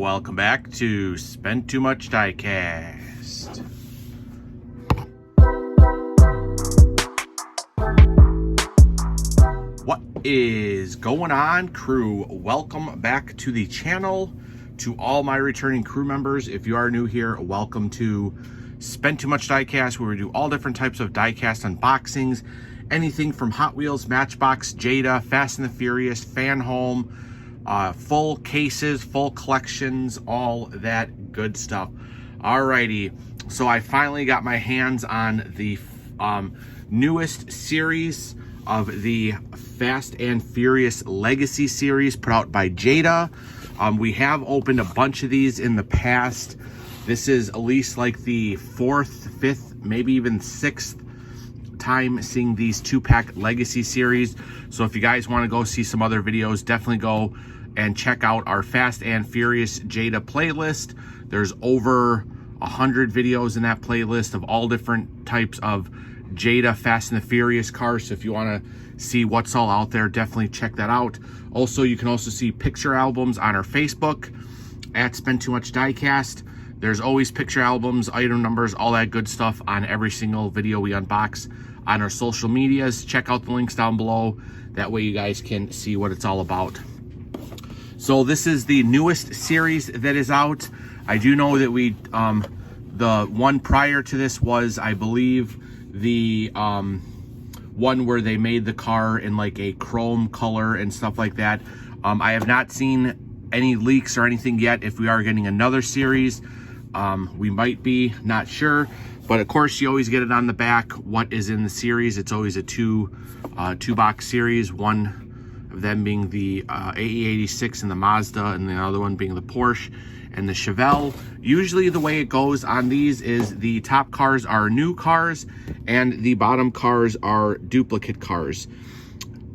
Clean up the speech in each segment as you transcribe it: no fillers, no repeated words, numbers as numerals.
Welcome back to Spend Too Much Diecast. What is going on, crew? Welcome back to the channel. To all my returning crew members, if you are new here, welcome to Spend Too Much Diecast, where we do all different types of diecast unboxings. Anything from Hot Wheels, Matchbox, Jada, Fast and the Furious, Fan Home, full cases, full collections, all that good stuff. Alrighty, so I finally got my hands on the newest series of the Fast and Furious Legacy series put out by Jada. We have opened a bunch of these in the past. This is at least like the fourth, fifth, maybe even sixth time seeing these two-pack Legacy series. So if you guys want to go see some other videos, definitely go and check out our Fast and Furious Jada playlist. There's over 100 videos in that playlist of all different types of Jada Fast and the Furious cars. So if you want to see what's all out there, definitely check that out. Also, you can also see picture albums on our Facebook at Spend Too Much Diecast. There's always picture albums, item numbers, all that good stuff on every single video we unbox on our social medias. Check out the links down below. That way you guys can see what it's all about. So this is the newest series that is out. I do know that we, the one prior to this was, I believe, the one where they made the car in like a chrome color and stuff like that. I have not seen any leaks or anything yet if we are getting another series. We might be, not sure. But of course, you always get it on the back, what is in the series. It's always a two box series, one of them being the AE86 and the Mazda, and the other one being the Porsche and the Chevelle. Usually the way it goes on these is the top cars are new cars and the bottom cars are duplicate cars.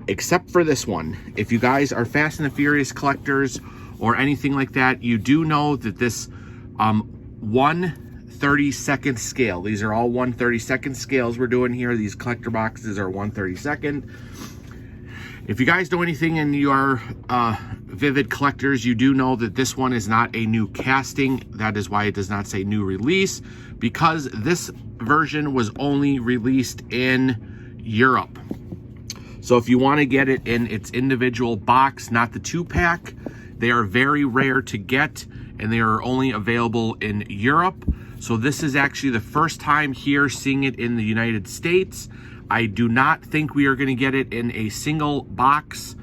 Except for this one. If you guys are Fast and the Furious collectors or anything like that, you do know that this 1/32 scale, these are all 1/32 scales we're doing here. These collector boxes are 1/32. If you guys know anything and you are Vivid collectors, you do know that this one is not a new casting. That is why it does not say new release, because this version was only released in Europe. So if you want to get it in its individual box, not the two-pack, they are very rare to get and they are only available in Europe. So this is actually the first time here seeing it in the United States. I do not think we are going to get it in a single box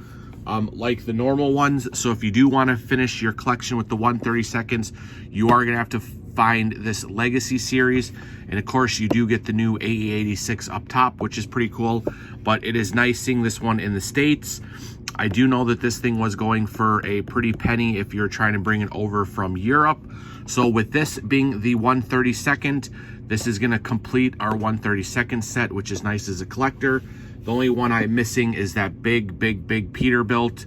like the normal ones. So if you do want to finish your collection with the 1/32, you are going to have to find this Legacy series. And of course, you do get the new AE86 up top, which is pretty cool. But it is nice seeing this one in the States. I do know that this thing was going for a pretty penny if you're trying to bring it over from Europe. So with this being the 1/32, this is going to complete our 1/32 set, which is nice as a collector. The only one I'm missing is that big Peterbilt,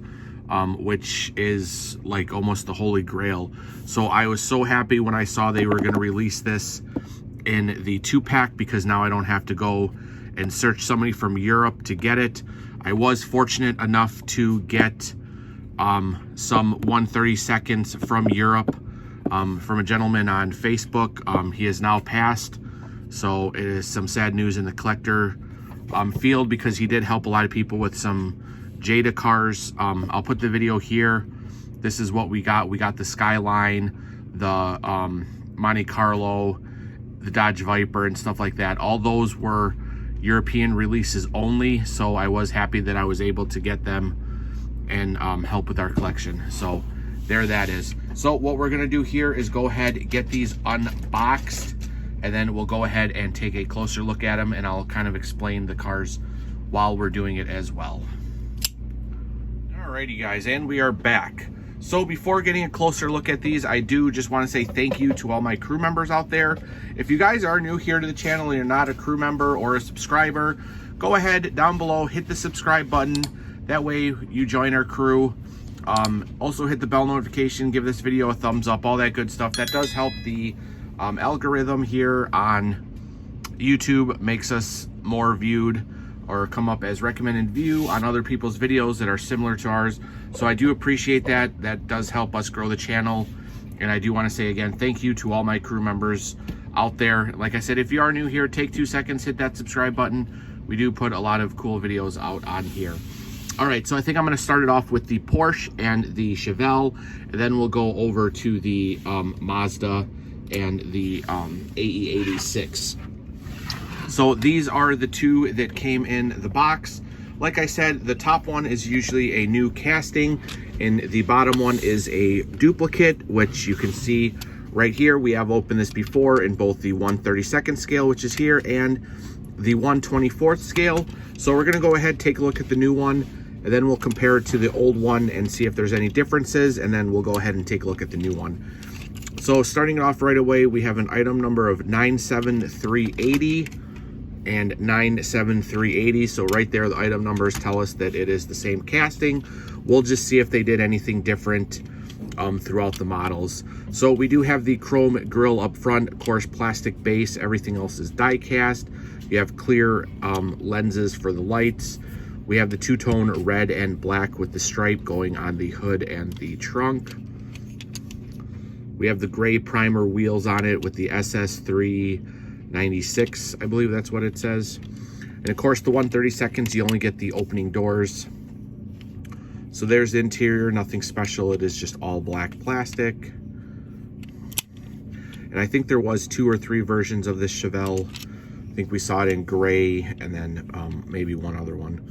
which is like almost the holy grail. So I was so happy when I saw they were going to release this in the two-pack, because now I don't have to go and search somebody from Europe to get it. I was fortunate enough to get some 1/32 from Europe from a gentleman on Facebook. He has now passed, so it is some sad news in the collector field, because he did help a lot of people with some Jada cars. I'll put the video here. This is what we got. We got the Skyline, the Monte Carlo, the Dodge Viper, and stuff like that. All those were European releases only, so I was happy that I was able to get them and help with our collection. So there that is. So what we're gonna do here is go ahead and get these unboxed, and then we'll go ahead and take a closer look at them, and I'll kind of explain the cars while we're doing it as well. Alrighty guys, and we are back. So before getting a closer look at these, I do just want to say thank you to all my crew members out there. If you guys are new here to the channel and you're not a crew member or a subscriber, go ahead down below, hit the subscribe button. That way you join our crew. Also hit the bell notification, give this video a thumbs up, all that good stuff. That does help the algorithm here on YouTube, makes us more viewed or come up as recommended view on other people's videos that are similar to ours. So I do appreciate that. That does help us grow the channel And I do want to say again, thank you to all my crew members out there. Like I said, if you are new here, take 2 seconds, hit that subscribe button. We do put a lot of cool videos out on here. All right, so I think I'm going to start it off with the Porsche and the Chevelle, and then we'll go over to the Mazda and the AE86. So these are the two that came in the box. Like I said, the top one is usually a new casting, and the bottom one is a duplicate, which you can see right here. We have opened this before in both the 1/32nd scale, which is here, and the 1/24th scale. So we're gonna go ahead, take a look at the new one, and then we'll compare it to the old one and see if there's any differences, and then we'll go ahead and take a look at the new one. So starting it off right away, we have an item number of 97380 and 97380. So right there, the item numbers tell us that it is the same casting. We'll just see if they did anything different throughout the models. So we do have the chrome grille up front, of course, plastic base, everything else is die cast. You have clear lenses for the lights. We have the two-tone red and black with the stripe going on the hood and the trunk. We have the gray primer wheels on it with the SS396, I believe that's what it says. And of course, the 1/32nd, you only get the opening doors. So there's the interior, nothing special. It is just all black plastic. And I think there was 2 or 3 versions of this Chevelle. I think we saw it in gray and then maybe one other one.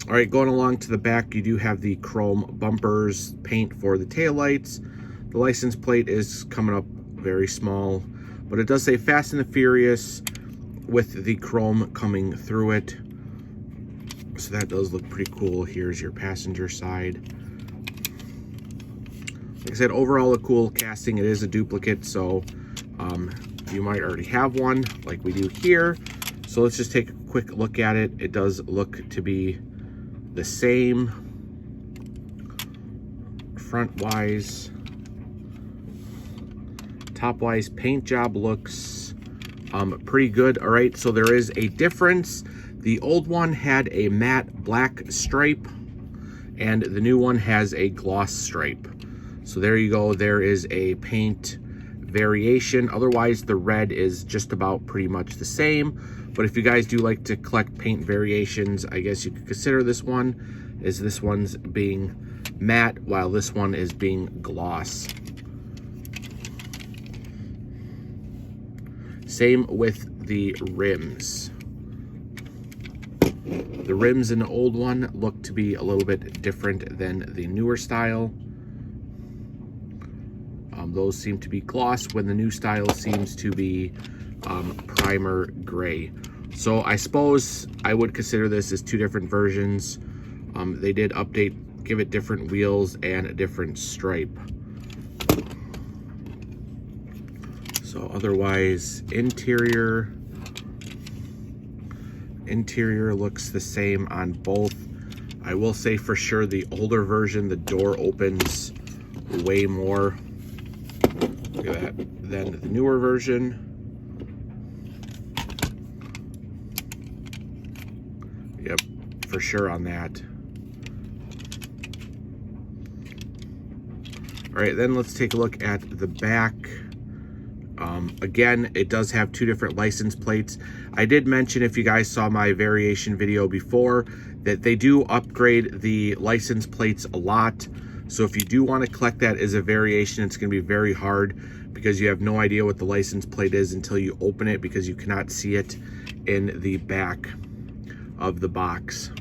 All right, going along to the back, you do have the chrome bumpers, paint for the taillights. The license plate is coming up very small, but it does say Fast and the Furious with the chrome coming through it. So that does look pretty cool. Here's your passenger side. Like I said, overall a cool casting. It is a duplicate, so you might already have one like we do here. So let's just take a quick look at it. It does look to be the same front-wise. Top-wise, paint job looks pretty good. All right, so there is a difference. The old one had a matte black stripe, and the new one has a gloss stripe. So there you go. There is a paint variation. Otherwise, the red is just about pretty much the same. But if you guys do like to collect paint variations, I guess you could consider this one, as this one's being matte while this one is being gloss. Same with the rims. The rims in the old one look to be a little bit different than the newer style. Those seem to be gloss when the new style seems to be primer gray. So I suppose I would consider this as 2 different versions. They did update, give it different wheels and a different stripe. So otherwise, interior looks the same on both. I will say for sure the older version, the door opens way more. Look at that. Then the newer version. Yep, for sure on that. All right, then let's take a look at the back. Again, it does have 2 different license plates. I did mention, if you guys saw my variation video before, that they do upgrade the license plates a lot. So if you do want to collect that as a variation, it's going to be very hard because you have no idea what the license plate is until you open it, because you cannot see it in the back of the box.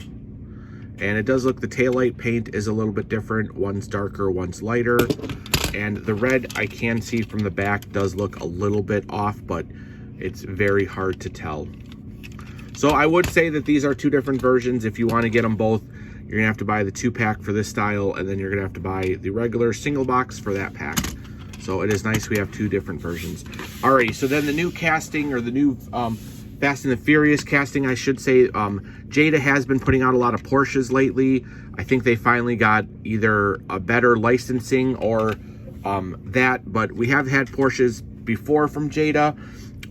And it does look, the taillight paint is a little bit different. One's darker, one's lighter. And the red, I can see from the back, does look a little bit off, but it's very hard to tell. So I would say that these are 2 different versions. If you want to get them both, you're gonna have to buy the 2-pack for this style, and then you're gonna have to buy the regular single box for that pack. So it is nice we have 2 different versions. Alrighty, so then the new casting, or the new Fast and the Furious casting, I should say. Jada has been putting out a lot of Porsches lately. I think they finally got either a better licensing or that, but we have had Porsches before from Jada.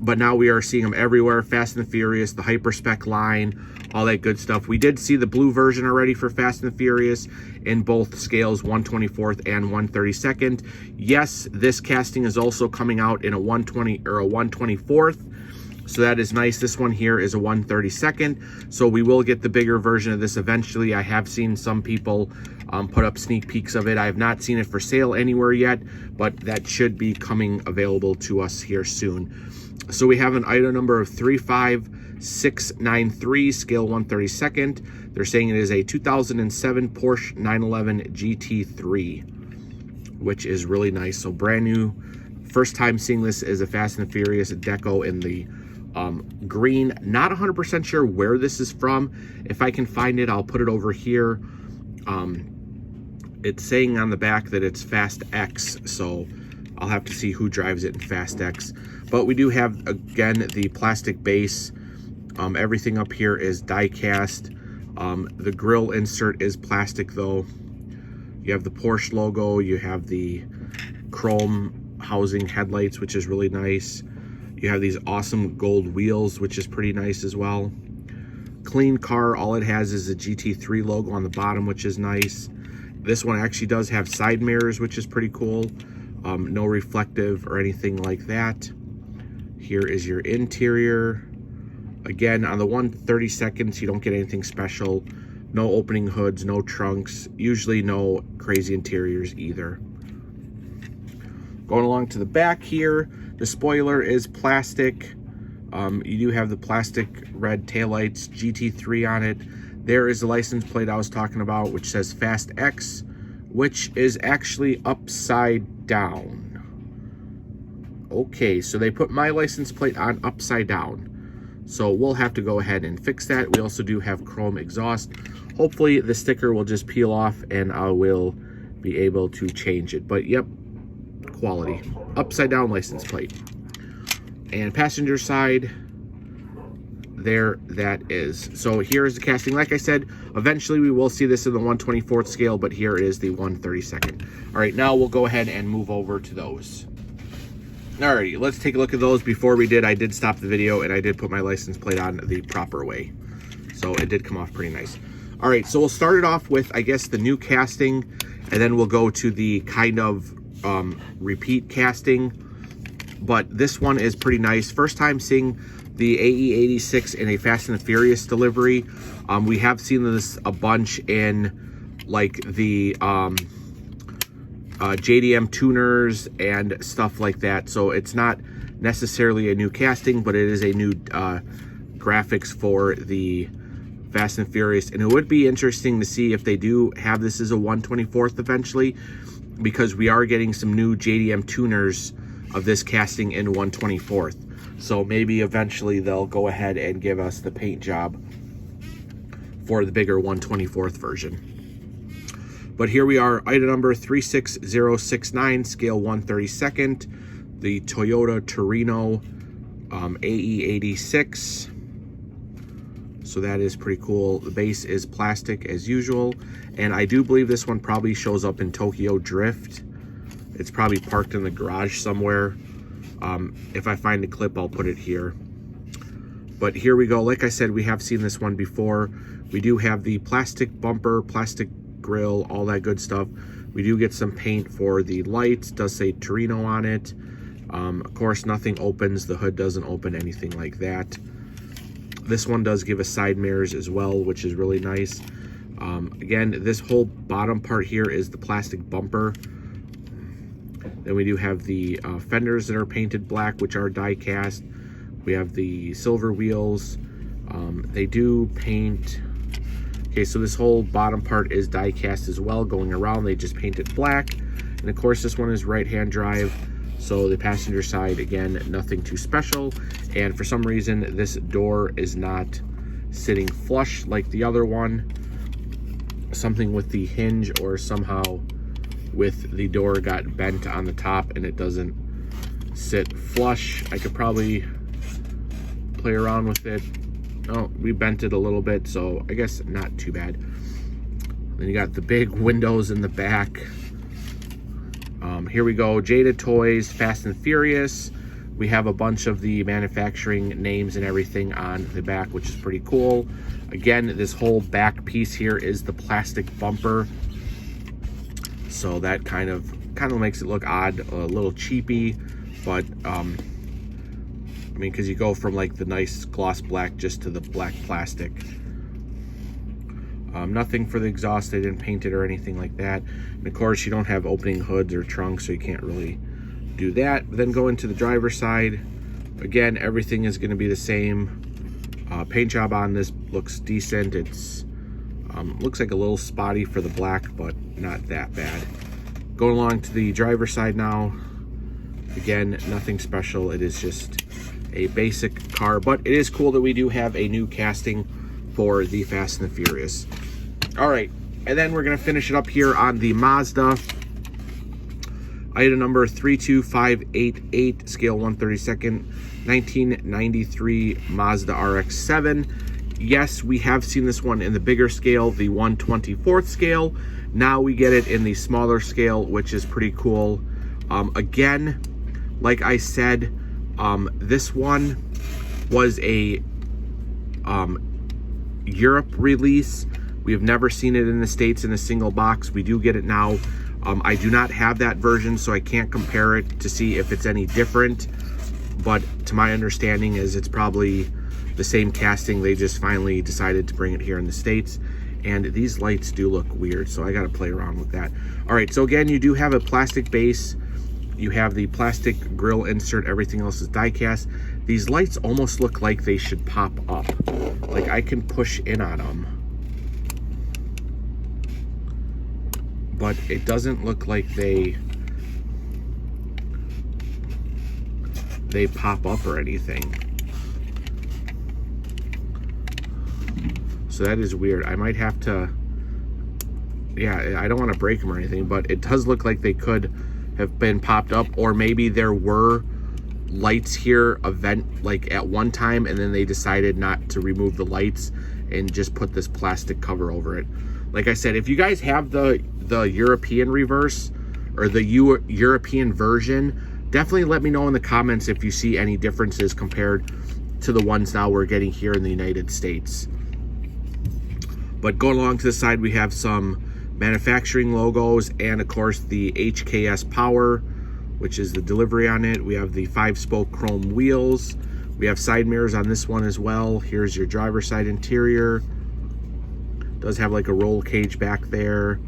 but now we are seeing them everywhere. Fast and Furious, the Hyperspec line, all that good stuff. We did see the blue version already for Fast and Furious in both scales, 1/24th and 1/32nd. Yes, this casting is also coming out in a 1/20 or a 1/24th. So that is nice. This one here is a 1/32nd. So we will get the bigger version of this eventually. I have seen some people put up sneak peeks of it. I have not seen it for sale anywhere yet, but that should be coming available to us here soon. So we have an item number of 35693, scale 1/32nd. They're saying it is a 2007 Porsche 911 GT3, which is really nice. So brand new. First time seeing this is a Fast and Furious deco in the green. Not 100% sure where this is from. If I can find it, I'll put it over here. It's saying on the back that it's Fast X, so I'll have to see who drives it in Fast X. But we do have, again, the plastic base. Everything up here is die-cast. The grill insert is plastic, though. You have the Porsche logo. You have the chrome housing headlights, which is really nice. You have these awesome gold wheels, which is pretty nice as well. Clean car. All it has is a GT3 logo on the bottom, which is nice. This one actually does have side mirrors, which is pretty cool. No reflective or anything like that. Here is your interior. Again, on the 1/32nd, you don't get anything special. No opening hoods, no trunks. Usually no crazy interiors either. Going along to the back here, the spoiler is plastic. You do have the plastic red taillights, GT3 on it. There is the license plate I was talking about, which says Fast X, which is actually upside down. Okay, so they put my license plate on upside down. So we'll have to go ahead and fix that. We also do have chrome exhaust. Hopefully the sticker will just peel off and I will be able to change it. But yep, quality. Upside down license plate. And passenger side, there that is. So here is the casting. Like I said, eventually we will see this in the 1/24th scale, but here is the 1/32nd. All right, now we'll go ahead and move over to those. Alrighty, let's take a look at those. Before we did, I did stop the video and I did put my license plate on the proper way. So it did come off pretty nice. All right, so we'll start it off with, I guess, the new casting, and then we'll go to the kind of repeat casting. But this one is pretty nice. First time seeing the AE86 in a Fast and Furious delivery. We have seen this a bunch in like the JDM tuners and stuff like that. So it's not necessarily a new casting, but it is a new graphics for the Fast and Furious. And it would be interesting to see if they do have this as a 1/24th eventually, because we are getting some new JDM tuners of this casting in 1/24th. So maybe eventually they'll go ahead and give us the paint job for the bigger 1/24th version. But here we are, item number 36069, scale 1/32nd, the Toyota Trueno AE86. So that is pretty cool. The base is plastic as usual. And I do believe this one probably shows up in Tokyo Drift. It's probably parked in the garage somewhere. If I find a clip, I'll put it here. But here we go. Like I said, we have seen this one before. We do have the plastic bumper, plastic grill, all that good stuff. We do get some paint for the lights. It does say Trueno on it. Of course, nothing opens. The hood doesn't open, anything like that. This one does give us side mirrors as well, which is really nice. Again, this whole bottom part here is the plastic bumper. Then we do have the fenders that are painted black, which are die cast. We have the silver wheels. They do paint. Okay, so this whole bottom part is die cast as well. Going around, they just paint it black. And of course, this one is right-hand drive. So the passenger side, again, nothing too special. And for some reason, this door is not sitting flush like the other one. Something with the hinge or somehow with the door got bent on the top and it doesn't sit flush. I could probably play around with it. Oh, we bent it a little bit, so I guess not too bad. Then you got the big windows in the back. Here we go, Jada Toys, Fast and Furious. We have a bunch of the manufacturing names and everything on the back, which is pretty cool. Again, this whole back piece here is the plastic bumper, so that kind of makes it look odd, a little cheapy, but I mean, because you go from like the nice gloss black just to the black plastic. Nothing for the exhaust, they didn't paint it or anything like that. And of course, you don't have opening hoods or trunks, so you can't really do that. But then go into the driver's side. Again, everything is going to be the same. Paint job on this looks decent. It's looks like a little spotty for the black, but not that bad. Going along to the driver's side now. Again, nothing special. It is just a basic car, but it is cool that we do have a new casting for the Fast and the Furious. All right, and then we're gonna finish it up here on the Mazda. Item number 32588, scale 1/32, 1993 Mazda RX-7. Yes, we have seen this one in the bigger scale, the 1/24 scale. Now we get it in the smaller scale, which is pretty cool. Again, like I said, this one was a Europe release. We have never seen it in the States in a single box. We do get it now. I do not have that version, so I can't compare it to see if it's any different. But to my understanding is it's probably the same casting. They just finally decided to bring it here in the States. And these lights do look weird, so I got to play around with that. All right, so again, you do have a plastic base. You have the plastic grill insert. Everything else is die-cast. These lights almost look like they should pop up. Like I can push in on them, but it doesn't look like they pop up or anything. So that is weird. I might have to, yeah, I don't want to break them or anything, but it does look like they could have been popped up, or maybe there were lights here like at one time, and then they decided not to remove the lights and just put this plastic cover over it. Like I said, if you guys have the European reverse or the European version, definitely let me know in the comments if you see any differences compared to the ones now we're getting here in the United States. But going along to the side, we have some manufacturing logos, and of course the HKS power, which is the delivery on it. We have the 5-spoke chrome wheels. We have side mirrors on this one as well. Here's your driver's side interior. Does have like a roll cage back there.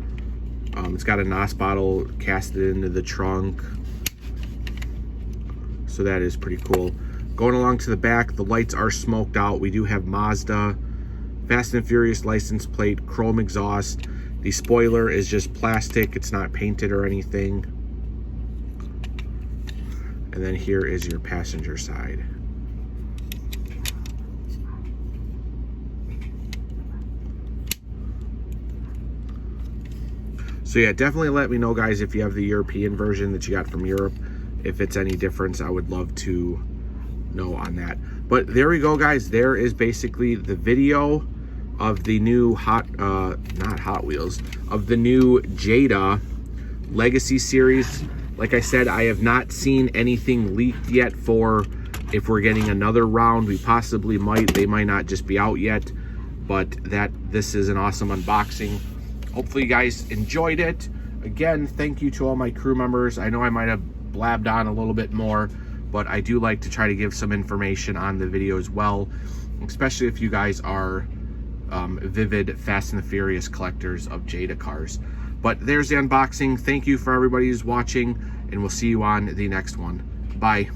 It's got a NOS bottle casted into the trunk, so that is pretty cool. Going along to the back, the lights are smoked out. We do have Mazda Fast and Furious license plate, chrome exhaust. The spoiler is just plastic. It's not painted or anything. And then here is your passenger side. So yeah, definitely let me know, guys, if you have the European version that you got from Europe. If it's any difference, I would love to know on that. But there we go, guys. There is basically the video of the new not Hot Wheels, of the new Jada Legacy series. Like I said, I have not seen anything leaked yet for if we're getting another round. We possibly might. They might not just be out yet, but this is an awesome unboxing. Hopefully you guys enjoyed it. Again, thank you to all my crew members. I know I might have blabbed on a little bit more, but I do like to try to give some information on the video as well, especially if you guys are vivid Fast and the Furious collectors of Jada cars. But there's the unboxing. Thank you for everybody who's watching, and we'll see you on the next one. Bye.